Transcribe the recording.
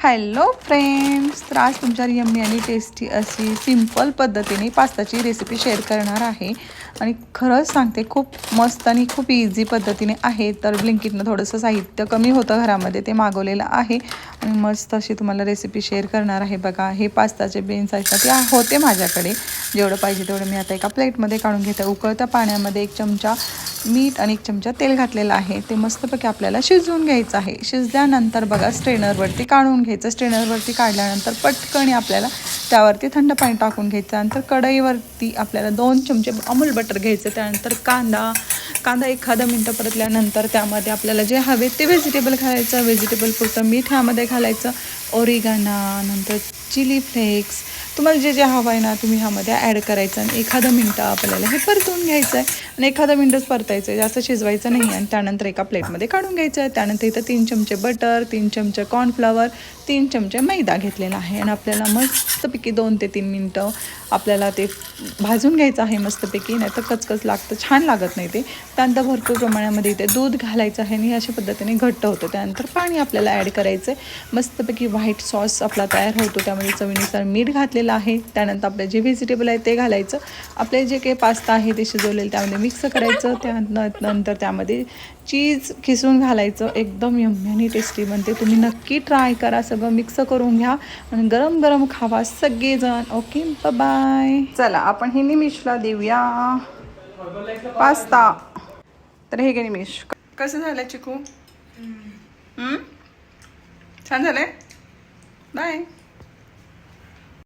Hello friends, तर आज तुमच्या यम्मी आणि टेस्टी अशी सिंपल पद्धतीने पास्ताची रेसिपी शेअर करणार आहे. आणि खरंच सांगते, खूप मस्त आणि खूप इझी पद्धतीने आहे. तर ब्लिंकिटनं थोडंसं साहित्य कमी होतं घरामध्ये, ते मागवलेलं आहे आणि मस्त अशी तुम्हाला रेसिपी शेअर करणार आहे. बघा, हे पास्ताचे बीन्स आहेत, ते होते माझ्याकडे. जेवढं पाहिजे तेवढं मी आता एका प्लेटमध्ये काढून घेते. उकळत्या पाण्यामध्ये 1 चमचा मीठ आणि 1 चमचा तेल घातलेलं आहे. ते मस्तपैकी आपल्याला शिजवून घ्यायचं आहे. शिजल्यानंतर बघा, स्ट्रेनरवरती काढून घ्यायचं. स्ट्रेनरवरती काढल्यानंतर पटकन आपल्याला त्यावरती थंड पाणी टाकून घ्यायचं. नंतर कढईवरती आपल्याला 2 चमचे अमूल बटर घ्यायचं. त्यानंतर कांदा 1 मिनटं परतल्यानंतर त्यामध्ये आपल्याला जे हवे ते व्हेजिटेबल घालायचं. व्हेजिटेबल पुरतं मीठ ह्यामध्ये घालायचं. ओरिगाना, नंतर चिली फ्लेक्स, तुम्हाला जे हवं आहे ना तुम्ही ह्यामध्ये ॲड करायचं. आणि 1 मिनटं आपल्याला हे परतून घ्यायचं आहे. आणि 1 मिनटच परतायचं आहे, जास्त शिजवायचं नाही. आणि त्यानंतर एका प्लेटमध्ये काढून घ्यायचं आहे. त्यानंतर इथं 3 चमचे बटर, 3 चमचे कॉर्नफ्लॉवर, 3 चमचे मैदा घेतलेला आहे. आणि आपल्याला मस्तपैकी 2 ते 3 मिनटं आपल्याला ते भाजून घ्यायचं आहे मस्तपैकी, नाही तर कचकच लागतं, छान लागत नाही ते. त्यानंतर भरपूर प्रमाणामध्ये इथे दूध घालायचं आहे आणि अशा पद्धतीने घट्ट होतं. त्यानंतर पाणी आपल्याला ॲड करायचं आहे. मस्तपैकी व्हाईट सॉस आपला तयार होतो. त्यामध्ये चवीनुसार मीठ घातलेलं आहे. त्यानंतर आपले जे व्हेजिटेबल आहे ते घालायचं. आपले जे काही पास्ता आहे ते शिजवलेलं त्यामध्ये मिक्स करायचं. त्यानंतर त्यामध्ये चीज खिसून घालायचं. एकदम यम्मी आणि टेस्टी बनते. तुम्ही नक्की ट्राय करा. सगळं मिक्स करून घ्या आणि गरम गरम खावा सगळेजण. Okay, bye. चला, आपण हे निमिषला देऊया पास्ता. तर हे घे निमिष, कसं झालं चिकू? छान झालंय. बाय.